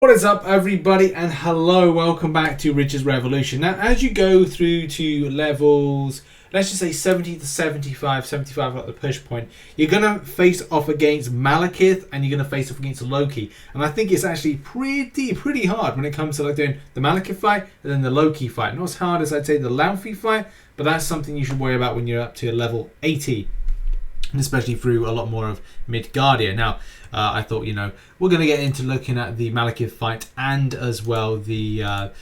What is up, everybody, and hello, welcome back to Rich's Revolution. Now, as you go through to levels, let's just say 70 to 75 like the push point, you're going to face off against Malekith and you're going to face off against Loki. And I think it's actually pretty hard when it comes to like doing the Malekith fight and then the Loki fight. Not as hard as I'd say the Loki fight, but that's something you should worry about when you're up to level 80. And especially through a lot more of Midgardia. Now, I thought, we're going to get into looking at the Malekith fight and as well the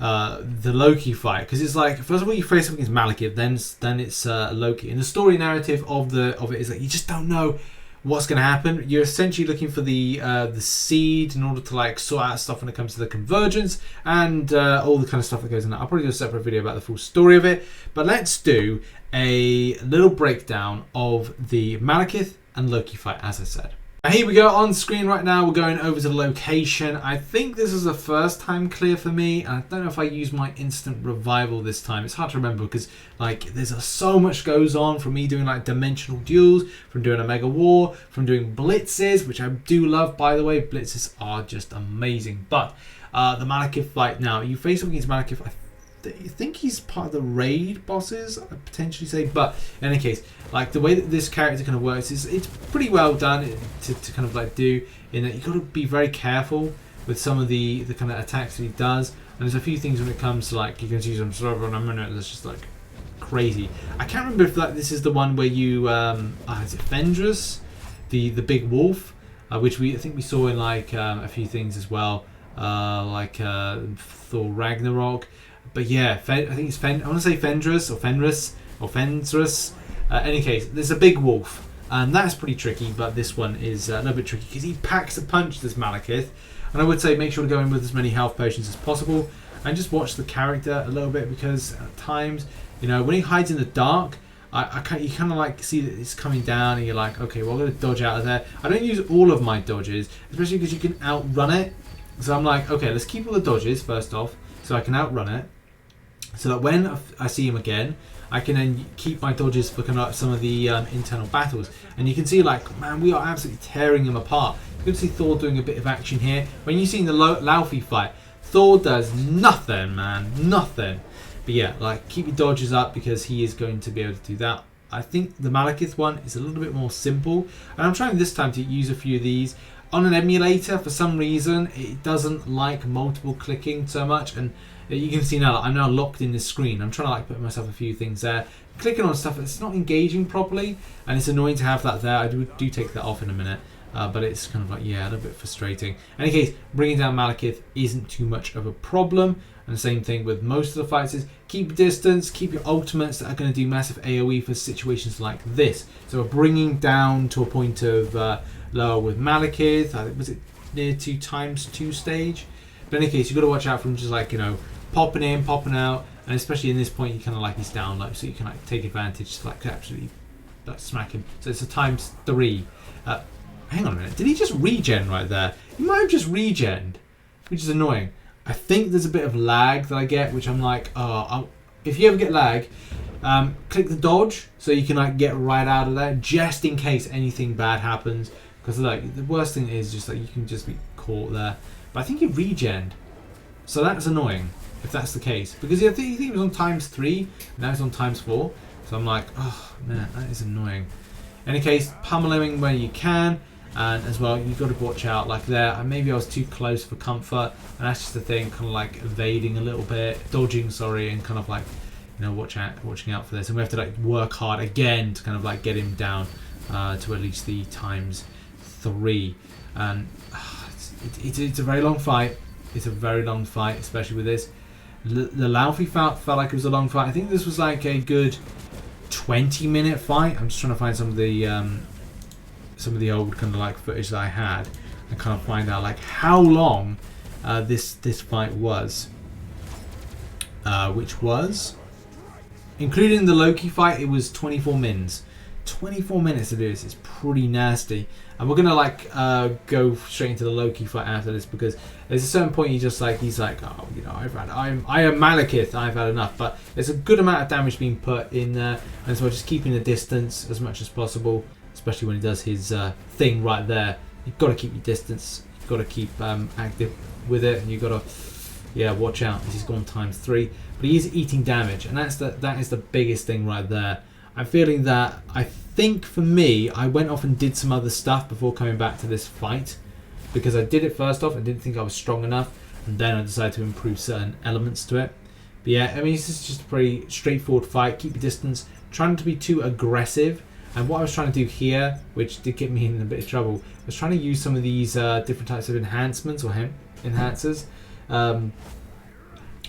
Loki fight, because it's like, first of all, you face up against Malekith, then it's Loki. And the story narrative of it is that you just don't know what's going to happen. You're essentially looking for the seed in order to like sort out stuff when it comes to the convergence and all the kind of stuff that goes in that. I'll probably do a separate video about the full story of it, but let's do a little breakdown of the Malekith and Loki fight, as I said. Now here we go on screen right now. We're going over to the location. I think this is the first time clear for me. I don't know if I use my instant revival this time. It's hard to remember because like there's so much goes on from me doing like dimensional duels, from doing a mega war, from doing blitzes, which I do love, by the way. Blitzes are just amazing. But the Malekith fight now, you face up against Malekith. I think he's part of the raid bosses, I'd potentially say, but in any case, like the way that this character kind of works is it's pretty well done to kind of like do, in that you've got to be very careful with some of the kind of attacks that he does. And there's a few things when it comes to like you can see some server in a minute that's just like crazy. I can't remember if this is the one where you is it Fenris, the big wolf, which I think we saw in like a few things as well, like Thor Ragnarok. But yeah, I think it's I want to say Fenris. Any case, there's a big wolf, and that's pretty tricky. But this one is a little bit tricky because he packs a punch, this Malekith. And I would say make sure to go in with as many health potions as possible, and just watch the character a little bit, because at times, when he hides in the dark, you kind of like see that it's coming down, and you're like, okay, well, I'm going to dodge out of there. I don't use all of my dodges, especially because you can outrun it. So I'm like, okay, let's keep all the dodges first off, so I can outrun it. So that when I see him again, I can then keep my dodges for kind of some of the internal battles. And you can see, like, man, we are absolutely tearing them apart. You can see Thor doing a bit of action here. When you see the Loki fight, Thor does nothing, man, nothing. But yeah, like, keep your dodges up because he is going to be able to do that. I think the Malekith one is a little bit more simple. And I'm trying this time to use a few of these. On an emulator, for some reason, it doesn't like multiple clicking so much. And you can see now that I'm now locked in this screen. I'm trying to like put myself a few things there. Clicking on stuff that's not engaging properly, and it's annoying to have that there. I do take that off in a minute, but it's kind of like, yeah, a little bit frustrating. In any case, bringing down Malekith isn't too much of a problem. And the same thing with most of the fights is keep distance, keep your ultimates that are going to do massive AoE for situations like this. So we're bringing down to a point of lower with Malekith. I think, was it near 2x2 stage? But in any case, you've got to watch out from just like, popping in, popping out, and especially in this point, you kind of like he's down low, so you can like take advantage to like absolutely like smack him. So it's a ×3. Hang on a minute, did he just regen right there? He might have just regened, which is annoying. I think there's a bit of lag that I get, which I'm like, if you ever get lag, click the dodge so you can like get right out of there, just in case anything bad happens. Because like the worst thing is just like you can just be caught there. But I think he regened. So that's annoying if that's the case, because I think it was on ×3 and now it's on ×4. So I'm like, oh man, that is annoying. In any case, pummeling when you can, and as well you've got to watch out like there. Maybe I was too close for comfort, and that's just the thing, kind of like evading a little bit, dodging, sorry, and kind of like watching out for this. And we have to like work hard again to kind of like get him down to at least the ×3. And it's a very long fight. It's a very long fight, especially with this. The Loki felt like it was a long fight. I think this was like a good 20-minute fight. I'm just trying to find some of the old kind of like footage that I had and kind of find out like how long this fight was, which was, including the Loki fight, it was 24 mins. 24 minutes to do this is pretty nasty. And we're gonna like go straight into the Loki fight after this, because there's a certain point he's like, oh, I am Malekith, I've had enough. But there's a good amount of damage being put in there, and so just keeping the distance as much as possible, especially when he does his thing right there. You've got to keep your distance. got to keep active with it, and you got to watch out. He's gone ×3, but he is eating damage, and that is the biggest thing right there. I'm feeling that I think for me, I went off and did some other stuff before coming back to this fight, because I did it first off and didn't think I was strong enough, and then I decided to improve certain elements to it. But yeah, I mean, this is just a pretty straightforward fight. Keep your distance, trying not to be too aggressive. And what I was trying to do here, which did get me in a bit of trouble, was trying to use some of these different types of enhancements or enhancers,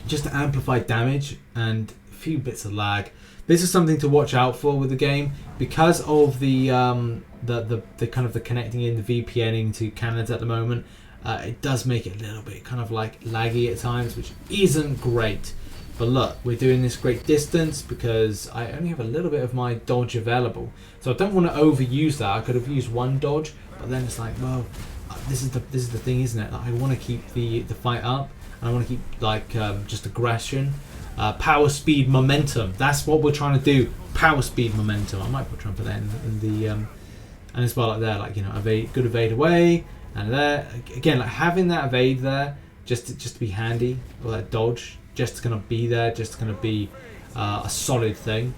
just to amplify damage and a few bits of lag. This is something to watch out for with the game because of the kind of the connecting in, the VPNing to cannons at the moment. It does make it a little bit kind of like laggy at times, which isn't great. But look, we're doing this great distance because I only have a little bit of my dodge available. So I don't want to overuse that. I could have used one dodge, but then it's like, well, this is the thing, isn't it? Like, I want to keep the fight up, and I want to keep like just aggression, power, speed, momentum. That's what we're trying to do. Power, speed, momentum. I might try and put that in the and as well like there, like, you know, good evade away, and there again, like having that evade there just to be handy, or that dodge. Just going to be there, just going to be a solid thing.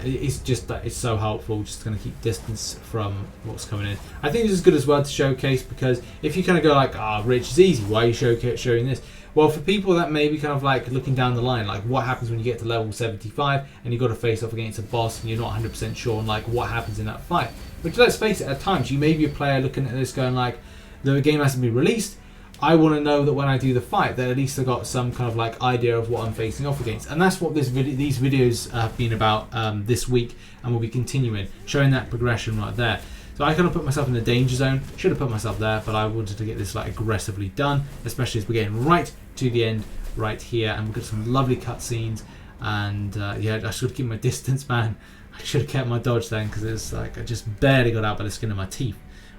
It's just that it's so helpful, just going to keep distance from what's coming in. I think this is good as well to showcase, because if you kind of go like, Rich is easy, why are you showing this? Well, for people that may be kind of like looking down the line, like what happens when you get to level 75 and you've got to face off against a boss and you're not 100% sure on like what happens in that fight. Which, let's face it, at times you may be a player looking at this going like, the game hasn't been released, I want to know that when I do the fight, that at least I got some kind of like idea of what I'm facing off against, and that's what these videos have been about this week, and we'll be continuing showing that progression right there. So I kind of put myself in the danger zone. Should have put myself there, but I wanted to get this like aggressively done, especially as we're getting right to the end right here, and we've got some lovely cutscenes. And yeah, I should keep my distance, man. I should have kept my dodge then, because it's like I just barely got out by the skin of my teeth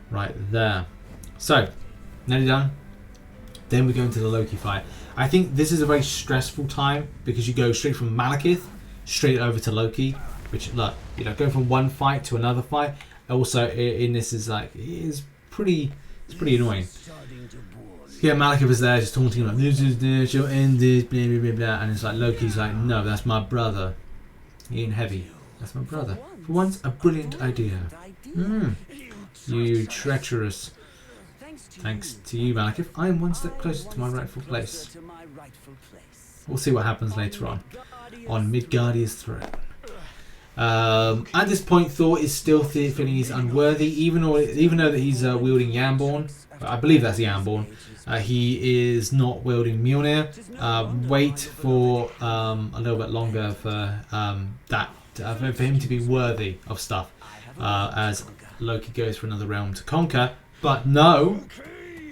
right there. So nearly done. Then we go into the Loki fight. I think this is a very stressful time because you go straight from Malekith straight over to Loki, which, look, you know, going from one fight to another fight. Also, in this is like it's pretty annoying. Yeah, Malekith was there just taunting him like, this is this, you'll end this, blah blah blah blah, and it's like Loki's like, no, that's my brother. He ain't heavy. That's my brother. For once, a brilliant idea. You treacherous. Thanks to you, Malekith, I am one step closer to my rightful place. We'll see what happens later on Midgardia's throne. At this point, Thor is still feeling he's unworthy, even though that he's wielding Yamborn. I believe that's Yamborn. He is not wielding Mjolnir. Wait for a little bit longer for for him to be worthy of stuff, as Loki goes for another realm to conquer. But no,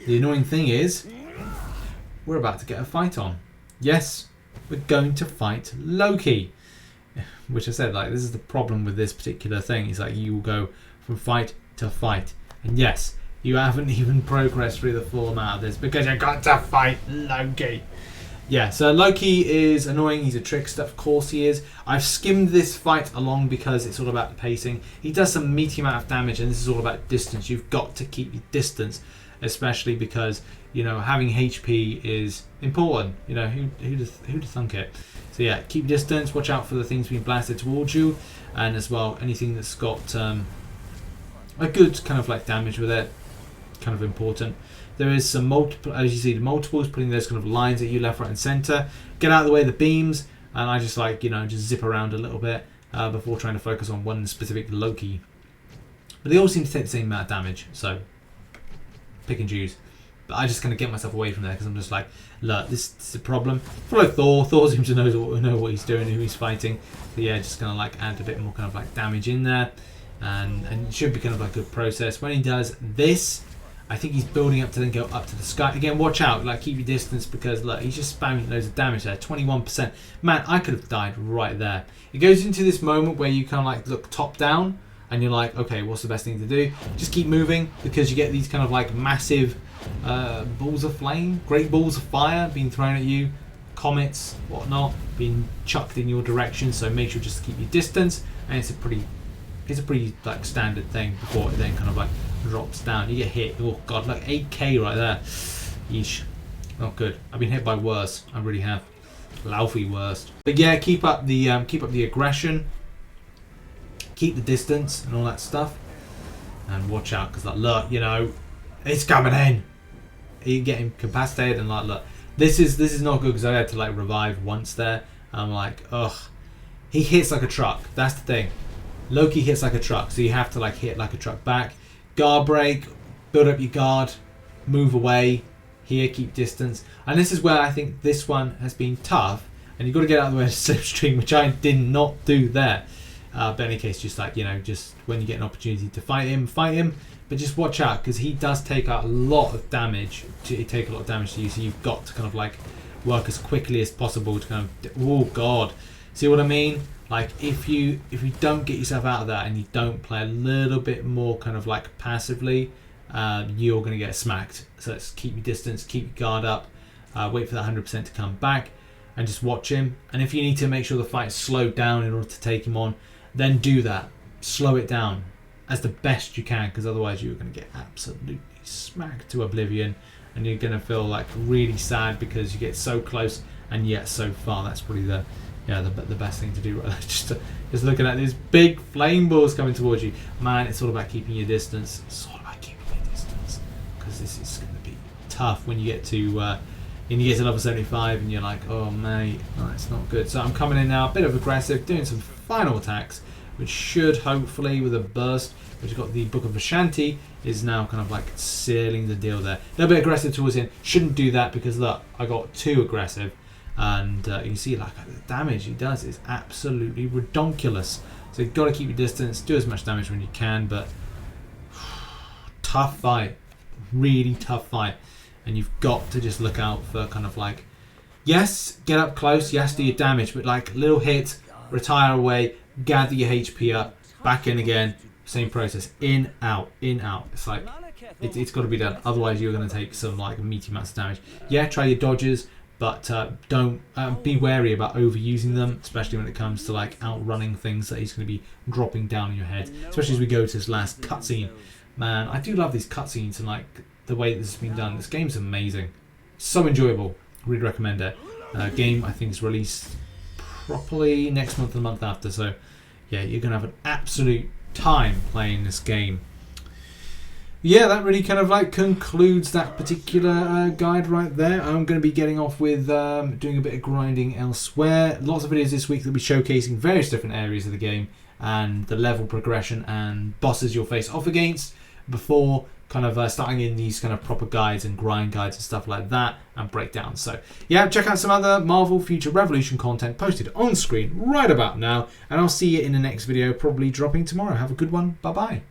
the annoying thing is, we're about to get a fight on. Yes, we're going to fight Loki. Which I said, like, this is the problem with this particular thing. It's like you will go from fight to fight. And yes, you haven't even progressed through the full amount of this because you got to fight Loki. Yeah, so Loki is annoying. He's a trickster, of course he is. I've skimmed this fight along because it's all about the pacing. He does some meaty amount of damage, and this is all about distance. You've got to keep your distance, especially because, you know, having HP is important. You know, who'd have thunk it? So yeah, keep your distance. Watch out for the things being blasted towards you, and as well anything that's got a good kind of like damage with it. Kind of important. There is some multiple, as you see, the multiples putting those kind of lines at you left, right, and center. Get out of the way of the beams, and I just like, you know, just zip around a little bit before trying to focus on one specific Loki. But they all seem to take the same amount of damage, so pick and choose. But I just kind of get myself away from there because I'm just like, look, this is a problem. Follow Thor. Thor seems to know what he's doing, who he's fighting. So yeah, just gonna like add a bit more kind of like damage in there, and it should be kind of like a good process. When he does this, I think he's building up to then go up to the sky. Again, watch out, like keep your distance because look, he's just spamming loads of damage there. 21%. Man, I could have died right there. It goes into this moment where you kind of like look top down and you're like, okay, what's the best thing to do? Just keep moving because you get these kind of like massive balls of flame, great balls of fire being thrown at you, comets, whatnot, being chucked in your direction. So make sure just to keep your distance, and it's a pretty like standard thing before it then kind of like drops down. You get hit. Oh god, like 8k right there. Yeesh. Not good. I've been hit by worse. I really have. Laufey worst. But yeah, keep up the aggression. Keep the distance and all that stuff. And watch out, because like, look, you know, it's coming in. You get incapacitated and like, look, this is not good, because I had to like revive once there. I'm like, ugh. He hits like a truck. That's the thing. Loki hits like a truck, so you have to like hit like a truck back. Guard break, build up your guard, move away. Here, keep distance. And this is where I think this one has been tough, and you've got to get out of the way of slipstream, which I did not do there. But in any case, just like, you know, just when you get an opportunity to fight him. But just watch out, because he does take out a lot of damage. To you, so you've got to kind of like work as quickly as possible to kind of. Oh god, see what I mean? Like if you don't get yourself out of that and you don't play a little bit more kind of like passively, you're going to get smacked. So let's keep your distance, keep your guard up, wait for that 100% to come back, and just watch him. And if you need to make sure the fight's slowed down in order to take him on, then do that. Slow it down as the best you can, because otherwise you're going to get absolutely smacked to oblivion, and you're going to feel like really sad because you get so close and yet so far. That's probably the best thing to do right there. Just looking at these big flame balls coming towards you. Man, it's all about keeping your distance. It's all about keeping your distance, because this is going to be tough when you get to level 75 and you're like, oh mate, that's not good. So I'm coming in now, a bit of aggressive, doing some final attacks, which should hopefully, with a burst, which has got the Book of Ashanti, is now kind of like sealing the deal there. A little bit aggressive towards him. Shouldn't do that, because look, I got too aggressive. And you can see like the damage he does is absolutely redonkulous. So you've got to keep your distance, do as much damage when you can, but tough fight, really tough fight. And you've got to just look out for kind of like, yes, get up close, yes, do your damage, but like little hit, retire away, gather your HP up, back in again, same process, in, out, in, out. It's like, it's got to be done, otherwise you're going to take some like meaty amounts of damage. Yeah, try your dodges, but don't be wary about overusing them, especially when it comes to like outrunning things that he's going to be dropping down on your head, especially as we go to this last cutscene. Man, I do love these cutscenes and like the way this has been done. This game's amazing, so enjoyable. Really recommend it. Game I think is released properly next month and the month after, so yeah, you're going to have an absolute time playing this game. Yeah, that really kind of like concludes that particular guide right there. I'm going to be getting off with doing a bit of grinding elsewhere. Lots of videos this week that will be showcasing various different areas of the game and the level progression and bosses you'll face off against before kind of starting in these kind of proper guides and grind guides and stuff like that and breakdowns. So yeah, check out some other Marvel Future Revolution content posted on screen right about now, and I'll see you in the next video, probably dropping tomorrow. Have a good one. Bye bye.